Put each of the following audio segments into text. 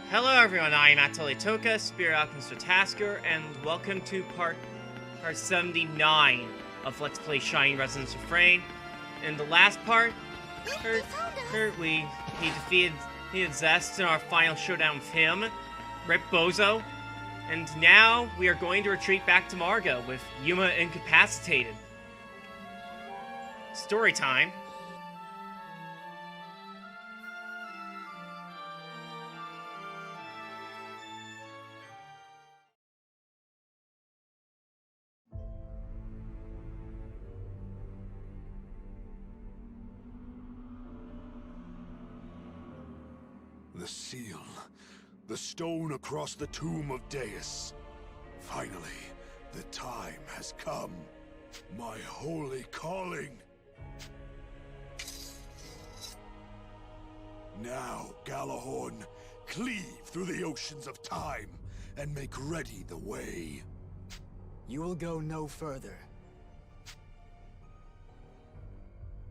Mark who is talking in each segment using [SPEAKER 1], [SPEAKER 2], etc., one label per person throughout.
[SPEAKER 1] Hello everyone, I am Atelier Toka, Spirit Alchemist Tasker, and welcome to part 79 of Let's Play Shining Resonance Refrain. In the last part, he defeated Zest in our final showdown with him, Rip Bozo, and now we are going to retreat back to Margo with Yuma incapacitated. Story time.
[SPEAKER 2] The seal. The stone across the tomb of Deus. Finally, the time has come. My holy calling. Now, Galahorn, cleave through the oceans of time and make ready the way.
[SPEAKER 3] You will go no further.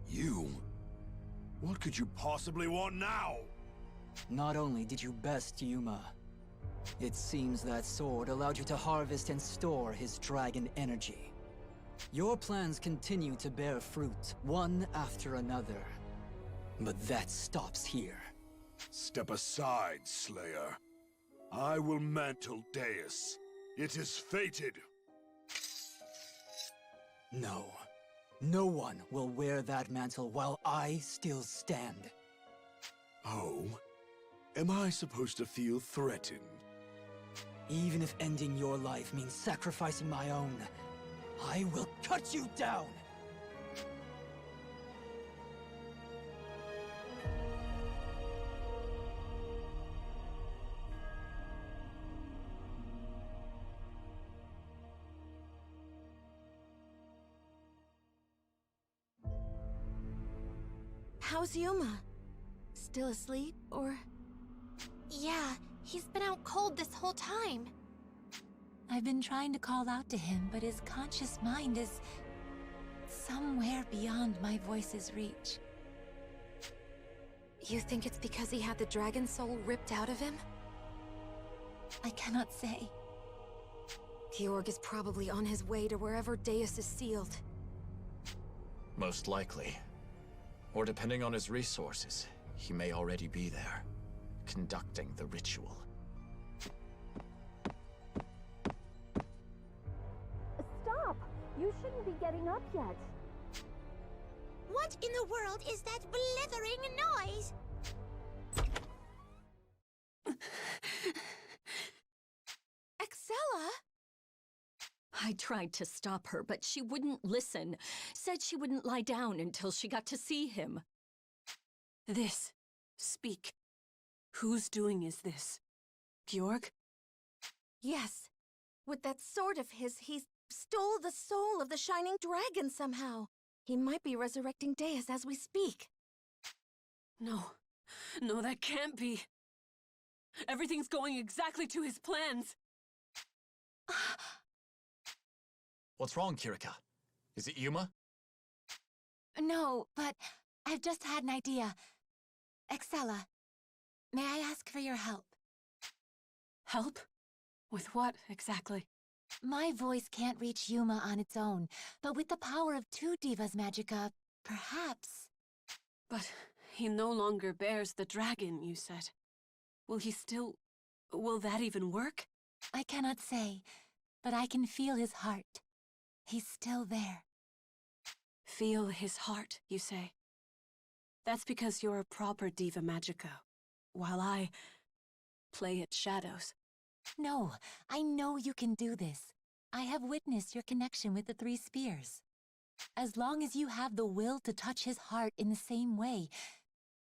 [SPEAKER 2] You? What could you possibly want now?
[SPEAKER 3] Not only did you best Yuma, it seems that sword allowed you to harvest and store his dragon energy. Your plans continue to bear fruit, one after another. But that stops here.
[SPEAKER 2] Step aside, Slayer. I will mantle Deus. It is fated.
[SPEAKER 3] No. No one will wear that mantle while I still stand.
[SPEAKER 2] Oh? Am I supposed to feel threatened?
[SPEAKER 3] Even if ending your life means sacrificing my own, I will cut you down!
[SPEAKER 4] How's Yuma? Still asleep, or...?
[SPEAKER 5] Yeah, he's been out cold this whole time.
[SPEAKER 6] I've been trying to call out to him, but his conscious mind is somewhere beyond my voice's reach.
[SPEAKER 4] You think it's because he had the dragon soul ripped out of him?
[SPEAKER 6] I cannot say.
[SPEAKER 4] Georg is probably on his way to wherever Deus is sealed.
[SPEAKER 7] Most likely. Or depending on his resources, he may already be there, conducting the ritual.
[SPEAKER 8] Stop! You shouldn't be getting up yet.
[SPEAKER 5] What in the world is that blithering noise?
[SPEAKER 4] Excella?
[SPEAKER 8] I tried to stop her, but she wouldn't listen. Said she wouldn't lie down until she got to see him.
[SPEAKER 9] Speak. Whose doing is this? Georg?
[SPEAKER 4] Yes. With that sword of his, he stole the soul of the Shining Dragon somehow. He might be resurrecting Deus as we speak.
[SPEAKER 9] No, that can't be. Everything's going exactly to his plans.
[SPEAKER 7] What's wrong, Kirika? Is it Yuma?
[SPEAKER 6] No, but I've just had an idea. Excella, may I ask for your help?
[SPEAKER 9] Help? With what, exactly?
[SPEAKER 6] My voice can't reach Yuma on its own, but with the power of two Divas Magica, perhaps...
[SPEAKER 9] But he no longer bears the dragon, you said. Will that even work?
[SPEAKER 6] I cannot say, but I can feel his heart. He's still there.
[SPEAKER 9] Feel his heart, you say? That's because you're a proper Diva Magica, while I play at shadows.
[SPEAKER 6] No, I know you can do this. I have witnessed your connection with the three spears. As long as you have the will to touch his heart in the same way,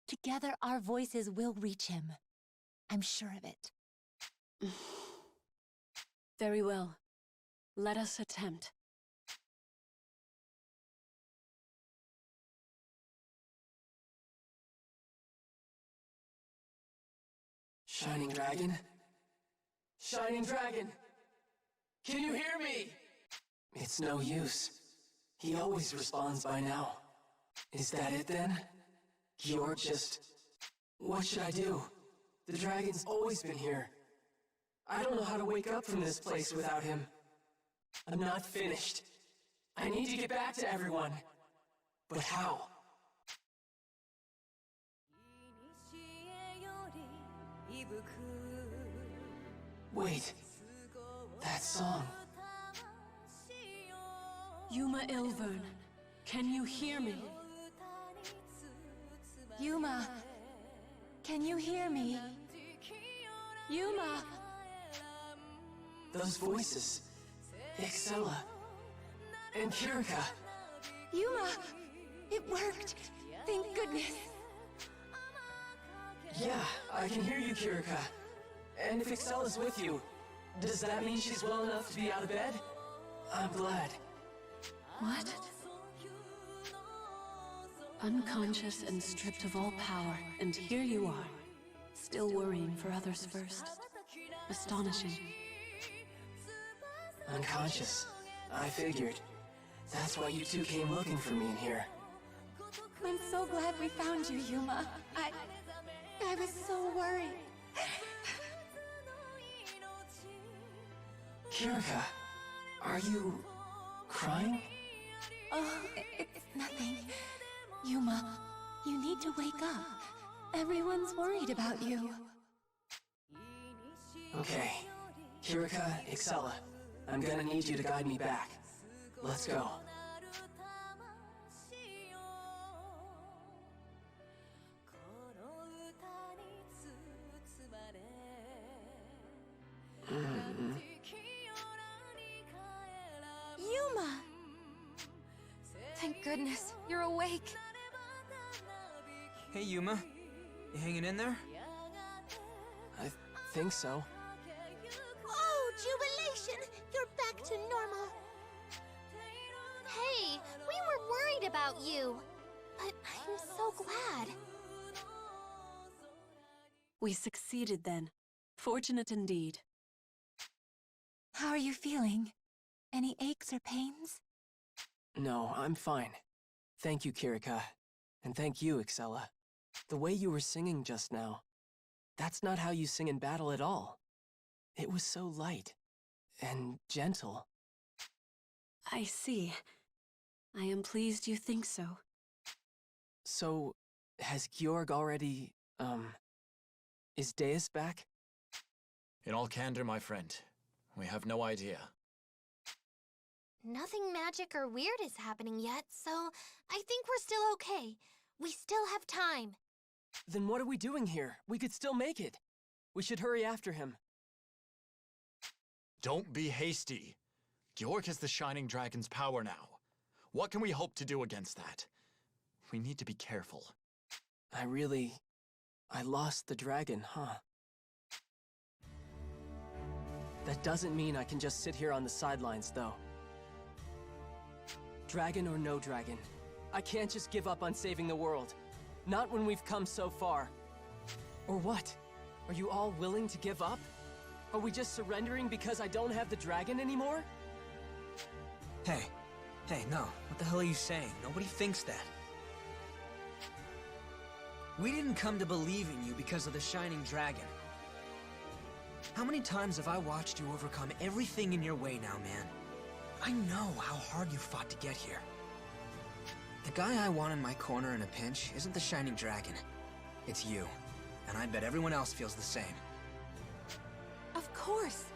[SPEAKER 6] together our voices will reach him. I'm sure of it.
[SPEAKER 9] Very well. Let us attempt.
[SPEAKER 10] Shining Dragon? Shining Dragon! Can you hear me? It's no use. He always responds by now. Is that it then? Georg just... What should I do? The dragon's always been here. I don't know how to wake up from this place without him. I'm not finished. I need to get back to everyone. But how? Wait. That song.
[SPEAKER 9] Yuma Ilvern, can you hear me?
[SPEAKER 6] Yuma, can you hear me? Yuma!
[SPEAKER 10] Those voices. Excella. And Kirika.
[SPEAKER 6] Yuma! It worked! Thank goodness!
[SPEAKER 10] Yeah, I can hear you, Kirika. And if Excella's with you, does that mean she's well enough to be out of bed? I'm glad.
[SPEAKER 9] What? Unconscious and stripped of all power, and here you are, still worrying for others first. Astonishing.
[SPEAKER 10] Unconscious. I figured. That's why you two came looking for me in here.
[SPEAKER 6] I'm so glad we found you, Yuma. I was so worried.
[SPEAKER 10] Kirika, are you crying?
[SPEAKER 6] Oh, it's nothing. Yuma, you need to wake up. Everyone's worried about you.
[SPEAKER 10] Okay. Kirika, Excella, I'm gonna need you to guide me back. Let's go.
[SPEAKER 4] Yuma! Thank goodness, you're awake.
[SPEAKER 11] Hey, Yuma. You hanging in there?
[SPEAKER 10] I think so.
[SPEAKER 5] Oh, jubilation! You're back to normal. Hey, we were worried about you. But I'm so glad.
[SPEAKER 9] We succeeded then. Fortunate indeed.
[SPEAKER 6] How are you feeling? Any aches or pains?
[SPEAKER 10] No, I'm fine. Thank you, Kirika. And thank you, Excella. The way you were singing just now, that's not how you sing in battle at all. It was so light and gentle.
[SPEAKER 9] I see. I am pleased you think so.
[SPEAKER 10] So, has Georg already, is Deus back?
[SPEAKER 7] In all candor, my friend, we have no idea.
[SPEAKER 5] Nothing magic or weird is happening yet, so I think we're still okay. We still have time.
[SPEAKER 10] Then what are we doing here? We could still make it. We should hurry after him.
[SPEAKER 7] Don't be hasty. Georg has the Shining Dragon's power now. What can we hope to do against that? We need to be careful.
[SPEAKER 10] I lost the dragon, huh? That doesn't mean I can just sit here on the sidelines, though. Dragon or no dragon, I can't just give up on saving the world. Not when we've come so far. Or what? Are you all willing to give up? Are we just surrendering because I don't have the dragon anymore?
[SPEAKER 11] Hey, no. What the hell are you saying? Nobody thinks that. We didn't come to believe in you because of the Shining Dragon. How many times have I watched you overcome everything in your way now, man? I know how hard you fought to get here. The guy I want in my corner in a pinch isn't the Shining Dragon. It's you. And I bet everyone else feels the same.
[SPEAKER 4] Of course.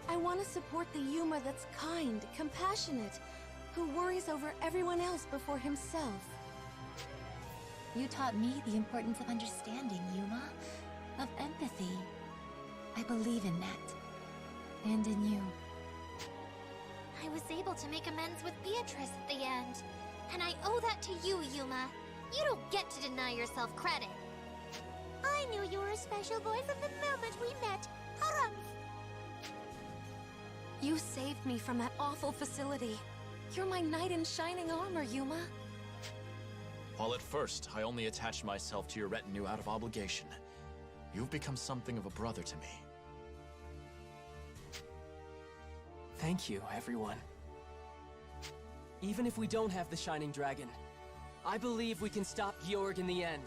[SPEAKER 4] I want to support the Yuma that's kind, compassionate, who worries over everyone else before himself.
[SPEAKER 6] You taught me the importance of understanding, Yuma. Of empathy. I believe in that. And in you.
[SPEAKER 5] I was able to make amends with Beatrice at the end. And I owe that to you, Yuma. You don't get to deny yourself credit. I knew you were a special boy from the moment we met. Harumph!
[SPEAKER 4] You saved me from that awful facility. You're my knight in shining armor, Yuma.
[SPEAKER 7] While at first, I only attached myself to your retinue out of obligation, you've become something of a brother to me.
[SPEAKER 10] Thank you, everyone. Even if we don't have the Shining Dragon, I believe we can stop Georg in the end.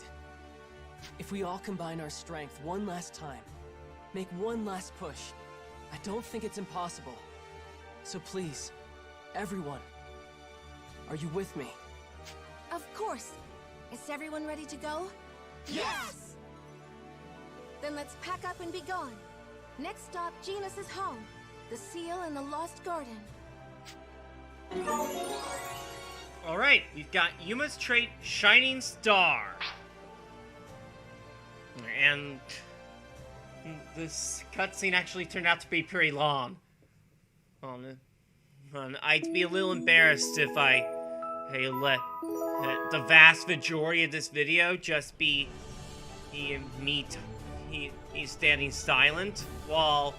[SPEAKER 10] If we all combine our strength one last time, make one last push, I don't think it's impossible. So please, everyone, are you with me?
[SPEAKER 4] Of course. Is everyone ready to go?
[SPEAKER 5] Yes!
[SPEAKER 4] Then let's pack up and be gone. Next stop, Genus's home. The seal in the Lost Garden.
[SPEAKER 1] Alright, we've got Yuma's trait, Shining Star. And this cutscene actually turned out to be pretty long. I'd be a little embarrassed if I let the vast majority of this video just be he's standing silent while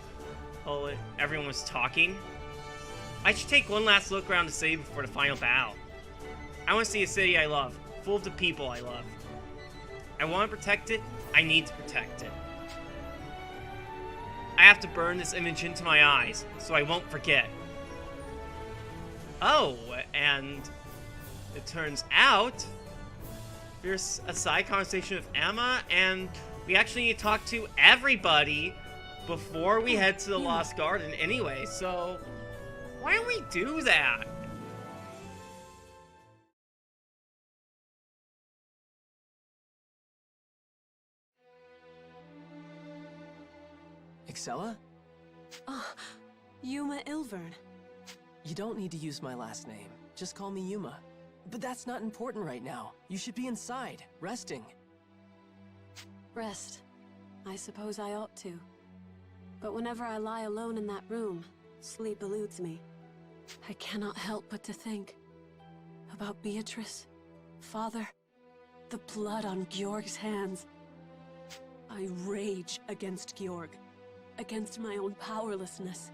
[SPEAKER 1] everyone was talking. I should take one last look around the city before the final battle. I want to see a city I love, full of the people I love. I want to protect it, I need to protect it. I have to burn this image into my eyes, so I won't forget. Oh, and it turns out there's a side conversation with Emma, and we actually need to talk to everybody before we head to the Lost Garden anyway, so why don't we do that?
[SPEAKER 10] Excella?
[SPEAKER 9] Oh, Yuma Ilvern.
[SPEAKER 10] You don't need to use my last name. Just call me Yuma. But that's not important right now. You should be inside, resting.
[SPEAKER 9] Rest. I suppose I ought to. But whenever I lie alone in that room, sleep eludes me. I cannot help but to think about Beatrice, Father, the blood on Georg's hands. I rage against Georg, against my own powerlessness.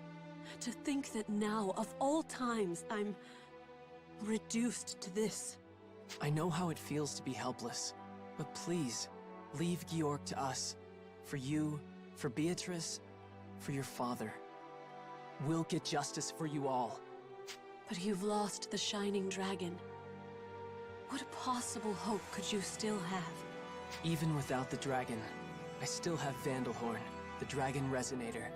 [SPEAKER 9] To think that now, of all times, I'm reduced to this.
[SPEAKER 10] I know how it feels to be helpless, but please, leave Georg to us. For you, for Beatrice, for your father. We'll get justice for you all.
[SPEAKER 9] But you've lost the Shining Dragon. What possible hope could you still have?
[SPEAKER 10] Even without the dragon, I still have Vandalhorn, the dragon resonator.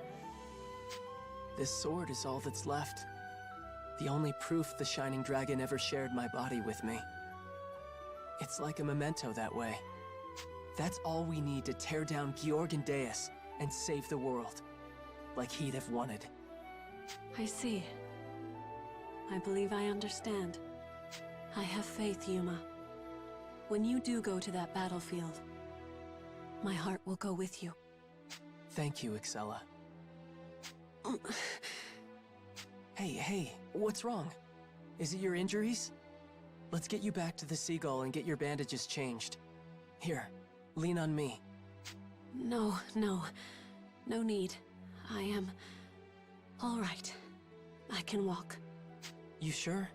[SPEAKER 10] This sword is all that's left. The only proof the Shining Dragon ever shared my body with me. It's like a memento that way. That's all we need to tear down Georg and Deus and save the world, like he'd have wanted.
[SPEAKER 9] I see. I believe I understand. I have faith, Yuma. When you do go to that battlefield, my heart will go with you.
[SPEAKER 10] Thank you, Excella. Hey, what's wrong? Is it your injuries? Let's get you back to the Seagull and get your bandages changed. Here, lean on me.
[SPEAKER 9] No need. I am all right. I can walk.
[SPEAKER 10] You sure?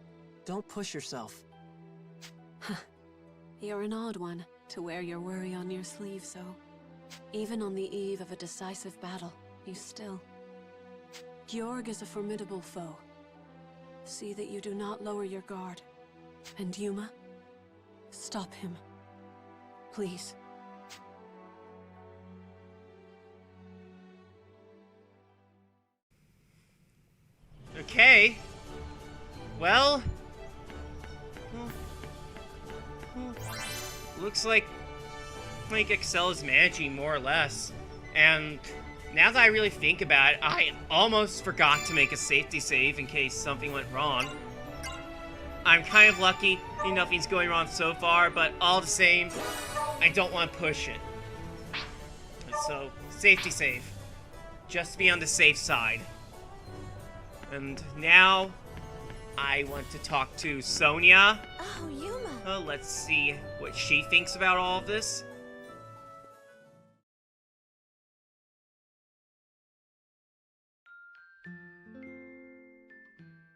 [SPEAKER 10] Don't push yourself.
[SPEAKER 9] You're an odd one to wear your worry on your sleeve, so even on the eve of a decisive battle, you still... Georg is a formidable foe. See that you do not lower your guard. And Yuma, stop him. Please.
[SPEAKER 1] Okay. Well... looks like Excella's managing more or less. And now that I really think about it, I almost forgot to make a safety save in case something went wrong. I'm kind of lucky, nothing's going wrong so far, but all the same, I don't want to push it. So, safety save. Just to be on the safe side. And now, I want to talk to Sonia.
[SPEAKER 4] Oh, Yuma.
[SPEAKER 1] Let's see what she thinks about all of this.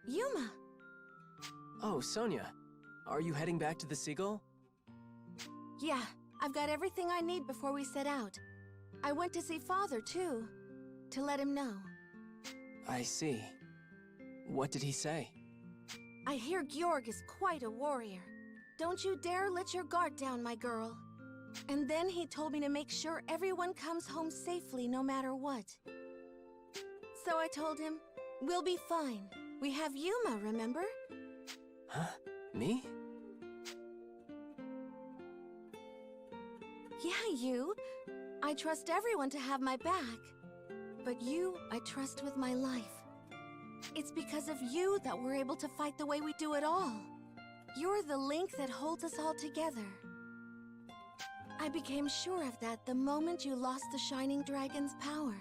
[SPEAKER 4] Yuma.
[SPEAKER 10] Oh, Sonia. Are you heading back to the Seagull?
[SPEAKER 4] Yeah, I've got everything I need before we set out. I went to see Father, too, to let him know.
[SPEAKER 10] I see. What did he say?
[SPEAKER 4] I hear Georg is quite a warrior. Don't you dare let your guard down, my girl. And then he told me to make sure everyone comes home safely no matter what. So I told him, we'll be fine. We have Yuma, remember?
[SPEAKER 10] Huh? Me?
[SPEAKER 4] Yeah, you. I trust everyone to have my back. But you, I trust with my life. It's because of you that we're able to fight the way we do it all. You're the link that holds us all together. I became sure of that the moment you lost the Shining Dragon's power.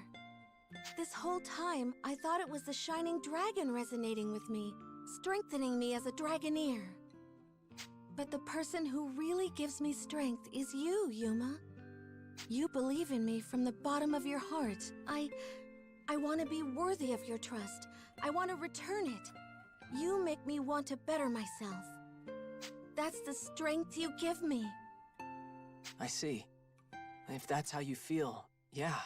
[SPEAKER 4] This whole time, I thought it was the Shining Dragon resonating with me, strengthening me as a Dragoneer. But the person who really gives me strength is you, Yuma. You believe in me from the bottom of your heart. I want to be worthy of your trust. I want to return it. You make me want to better myself. That's the strength you give me.
[SPEAKER 10] I see. If that's how you feel, yeah.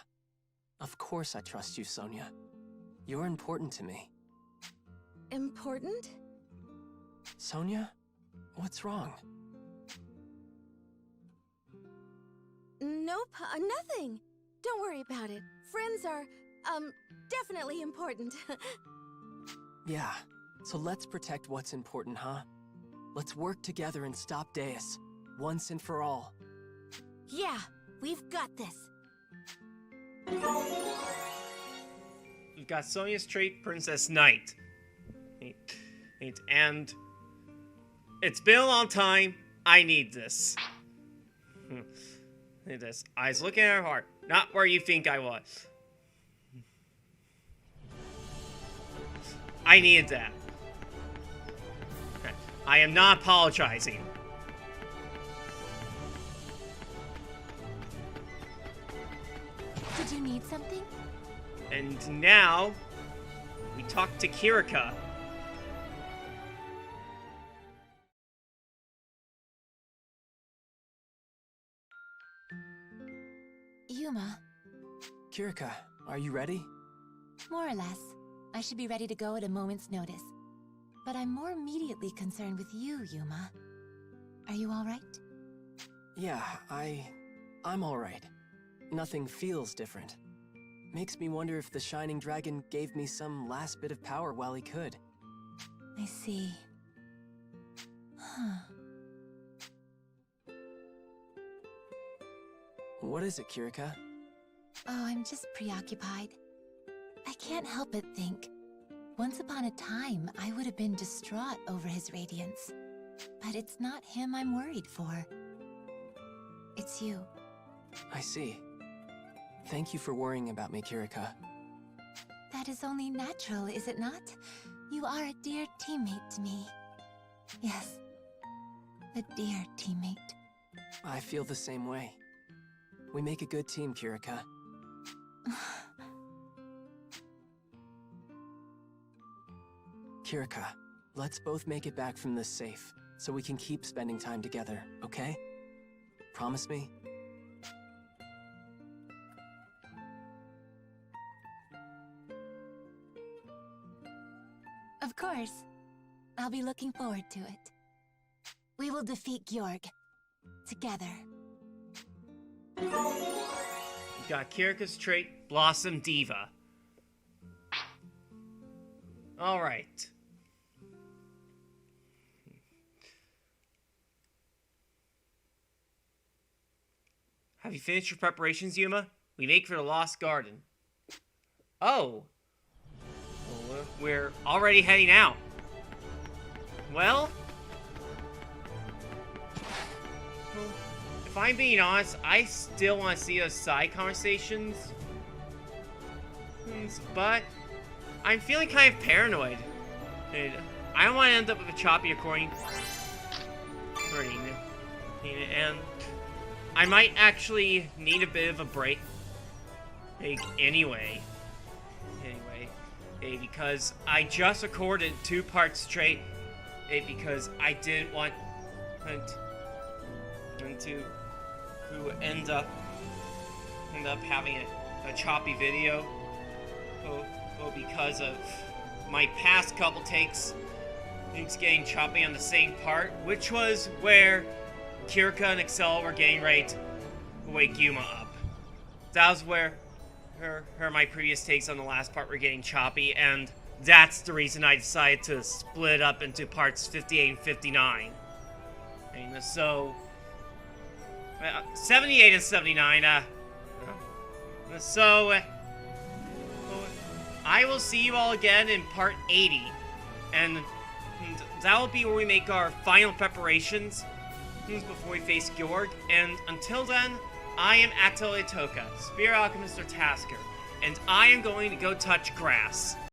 [SPEAKER 10] Of course I trust you, Sonia. You're important to me.
[SPEAKER 4] Important?
[SPEAKER 10] Sonia? What's wrong?
[SPEAKER 4] Nope, nothing. Don't worry about it. Friends are, definitely important.
[SPEAKER 10] Yeah, so let's protect what's important, huh? Let's work together and stop Deus, once and for all.
[SPEAKER 4] Yeah, we've got this.
[SPEAKER 1] We've got Sonia's trait, Princess Knight. And it's been a long time. I need this. Need this. Eyes looking at her heart, not where you think I was. I needed that. I am not apologizing.
[SPEAKER 6] Did you need something?
[SPEAKER 1] And now, we talk to Kirika.
[SPEAKER 6] Yuma.
[SPEAKER 10] Kirika, are you ready?
[SPEAKER 6] More or less. I should be ready to go at a moment's notice. But I'm more immediately concerned with you, Yuma. Are you all right?
[SPEAKER 10] Yeah, I'm all right. Nothing feels different. Makes me wonder if the Shining Dragon gave me some last bit of power while he could.
[SPEAKER 6] I see. Huh.
[SPEAKER 10] What is it, Kirika?
[SPEAKER 6] Oh, I'm just preoccupied. I can't help but think. Once upon a time, I would have been distraught over his radiance. But it's not him I'm worried for. It's you.
[SPEAKER 10] I see. Thank you for worrying about me, Kirika.
[SPEAKER 6] That is only natural, is it not? You are a dear teammate to me. Yes, a dear teammate.
[SPEAKER 10] I feel the same way. We make a good team, Kirika. Kirika, let's both make it back from this safe, so we can keep spending time together, okay? Promise me?
[SPEAKER 6] Of course. I'll be looking forward to it. We will defeat Georg. Together.
[SPEAKER 1] We got Kirika's trait, Blossom Diva. Alright. Have you finished your preparations, Yuma? We make for the Lost Garden. Oh. Well, we're already heading out. Well, if I'm being honest, I still want to see those side conversations. But I'm feeling kind of paranoid. I don't want to end up with a choppy recording. And I might actually need a bit of a break. Anyway, because I just recorded 2 parts straight. Because I didn't want to end up having a choppy video. Because of my past couple takes, things getting choppy on the same part, which was where Kirika and Excella were getting ready wake Yuma up. That was where my previous takes on the last part were getting choppy, and that's the reason I decided to split it up into parts 58 and 59. And so 78 and 79, so I will see you all again in part 80, and that will be where we make our final preparations before we face Georg, and until then, I am Atelier Toka, Spear Alchemist or Tasker, and I am going to go touch grass.